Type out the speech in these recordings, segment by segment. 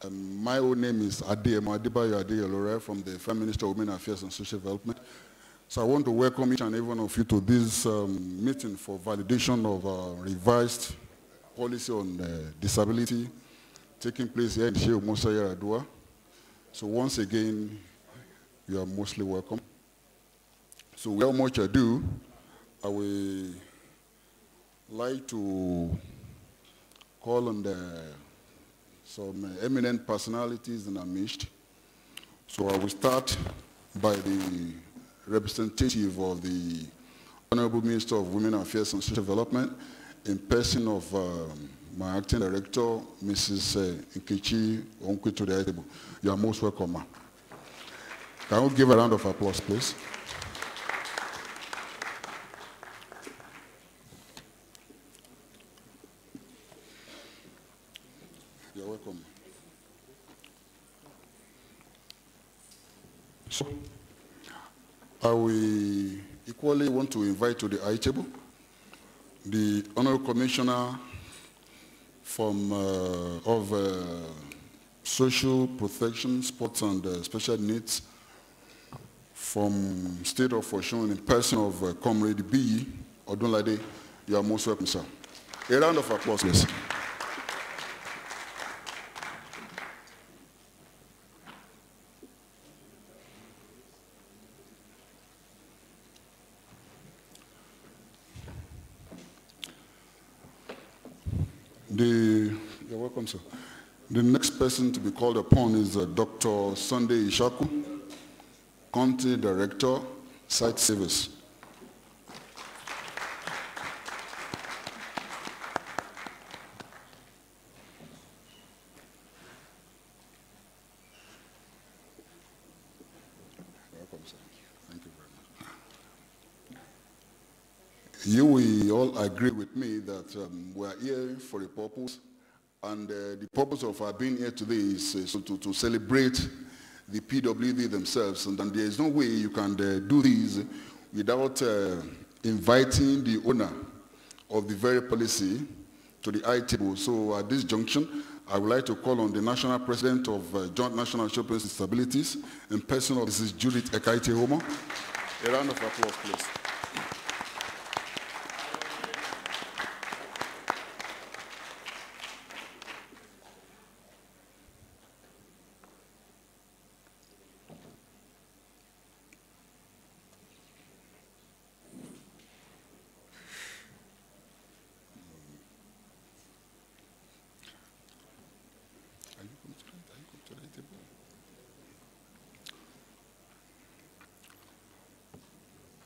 My own name is Adeyemo Adebayo Adeyelore from the Prime Minister of Women Affairs and Social Development. So I want to welcome each and every one of you to this meeting for validation of our revised policy on disability taking place here in Sheikh Musa Yar'Adua. So once again, you are mostly welcome. So without much ado, I will like to call on some eminent personalities in our midst. So I will start by the representative of the Honorable Minister of Women Affairs and Social Development in person of my acting director, Mrs. Nkechi Onkwito. You are most welcome, ma'am. Can we give a round of applause, please? You're welcome. So, I will equally want to invite to the high table the Honorable Commissioner from Social Protection, Sports and Special Needs from State of Osun in person of Comrade B. Odunlade. You are most welcome, sir. A round of applause, please. You're welcome, sir. The next person to be called upon is Dr. Sunday Ishaku, County Director, Site Service. Welcome, sir. Thank you very much. You will all agree with me that we are here for a purpose. And the purpose of our being here today is to celebrate the PWD themselves. And there is no way you can do this without inviting the owner of the very policy to the high table. So at this junction, I would like to call on the National President of Joint National Children's Disabilities in person of Mrs. Judith Ekaite Homo. A round of applause, please.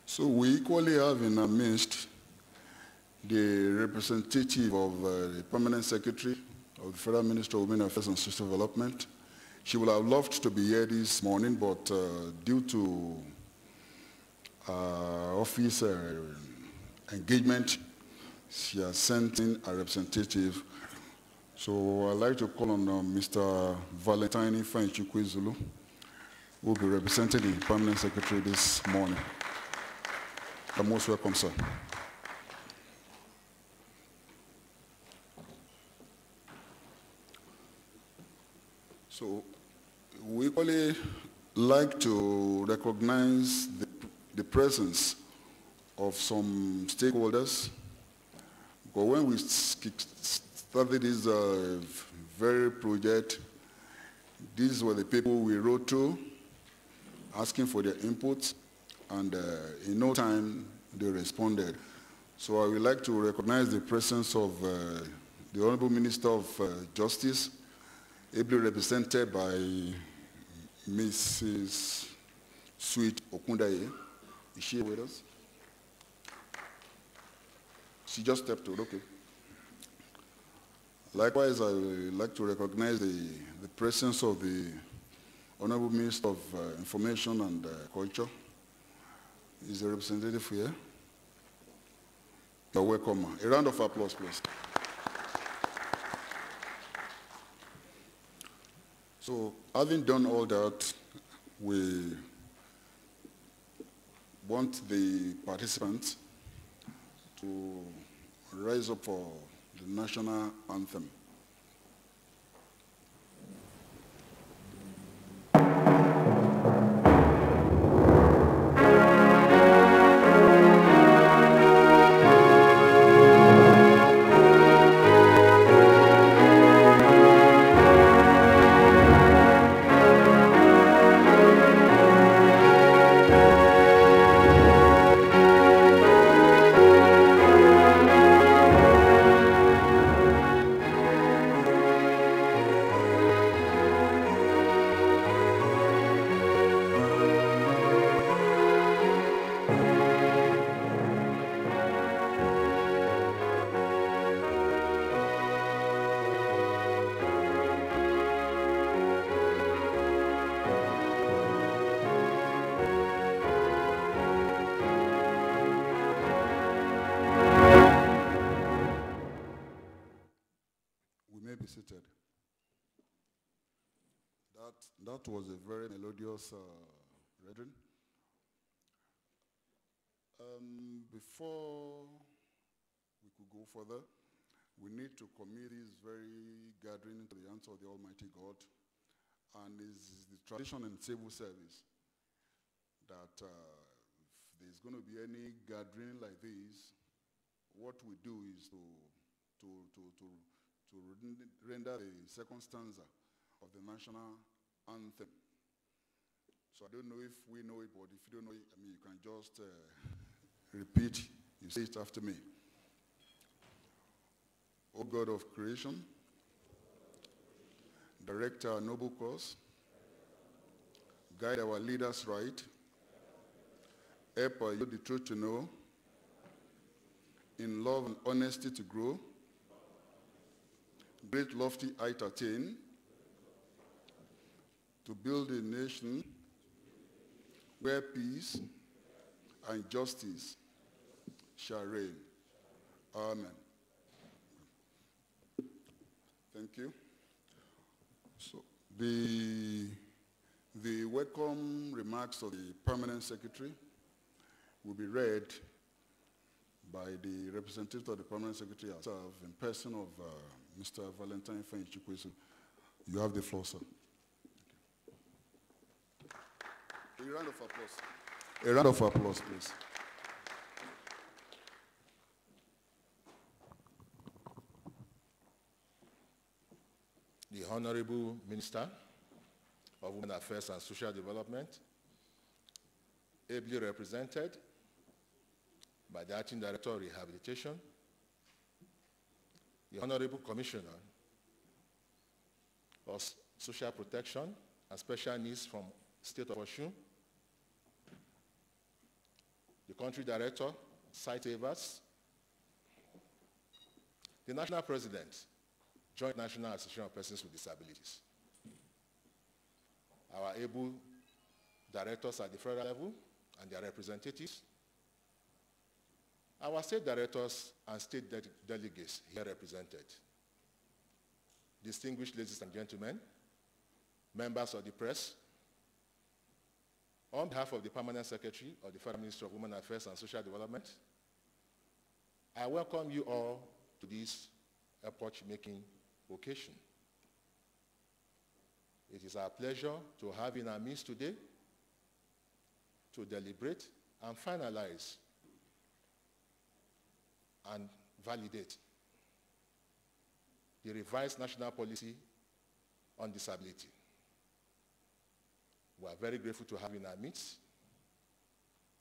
So we equally have in our midst the representative of the Permanent Secretary of the Federal Minister of Women Affairs and Social Development. She would have loved to be here this morning, but due to office engagement, she has sent in a representative. So I'd like to call on Mr. Valentine Fanchukwu Zulu, who will be representing the Permanent Secretary this morning. You're most welcome, sir. So we equally like to recognize the presence of some stakeholders. But when we started this very project, these were the people we wrote to, asking for their input. And in no time, they responded. So I would like to recognize the presence of the Honorable Minister of Justice, ably represented by Mrs. Sweet Okundaye. Is she with us? She just stepped out, okay. Likewise, I would like to recognize the presence of the Honorable Minister of Information and Culture. Is the representative here? You're welcome. A round of applause, please. So, having done all that, we want the participants to rise up for the national anthem. That was a very melodious rendering. Before we could go further, we need to commit this very gathering into the hands of the Almighty God. And it's the tradition in civil service that if there's going to be any gathering like this, what we do is to render the second stanza of the national anthem. So I don't know if we know it, but if you don't know it, I mean, you can just repeat, you say it after me. O God of creation, direct our noble course, guide our leaders right, help our youth the truth to know, in love and honesty to grow, great lofty height attain, to build a nation where peace and justice shall reign. Amen. Thank you. So the welcome remarks of the Permanent Secretary will be read by the representative of the Permanent Secretary herself in person of Mr. Valentine Fenchikwesu. You have the floor, sir. A round of applause. A round of applause, please. The Honorable Minister of Women Affairs and Social Development, ably represented by the Acting Director of Rehabilitation, the Honorable Commissioner of Social Protection and Special Needs from State of Osun, the Country Director, Site Savers, the National President, Joint National Association of Persons with Disabilities, our able directors at the federal level and their representatives, our state directors and state delegates here represented, distinguished ladies and gentlemen, members of the press, on behalf of the Permanent Secretary of the Federal Ministry of Women Affairs and Social Development, I welcome you all to this epoch-making occasion. It is our pleasure to have in our midst today to deliberate and finalize and validate the revised national policy on disability. We are very grateful to have you in our midst,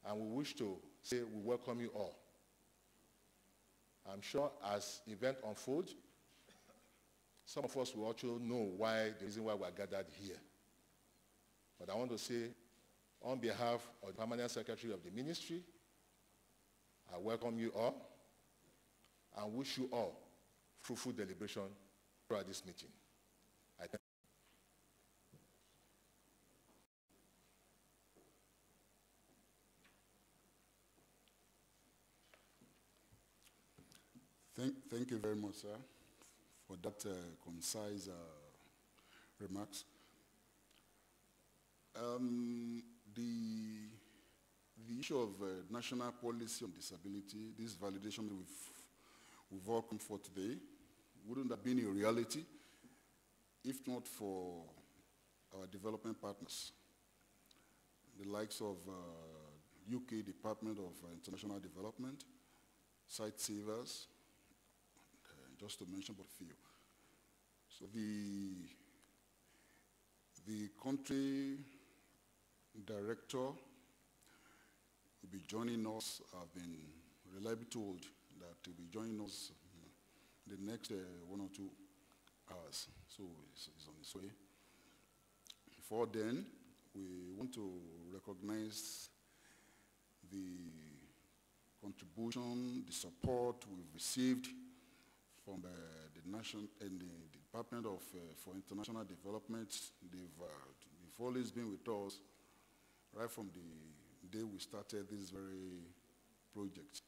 and we wish to say we welcome you all. I'm sure as events unfold, some of us will also know why, the reason why we are gathered here. But I want to say, on behalf of the Permanent Secretary of the Ministry, I welcome you all and wish you all fruitful deliberation throughout this meeting. I Thank you very much, sir, for that concise remarks. The issue of national policy on disability, this validation that we've all come for today, wouldn't have been a reality if not for our development partners, the likes of UK Department of International Development, Site Savers, just to mention but a few. So the country director will be joining us. I've been reliably told that he'll be joining us in the next 1 or 2 hours. So it's on its way. Before then, we want to recognize the contribution, the support we've received from the National and the Department of for International Development. They've always been with us right from the day we started this very project.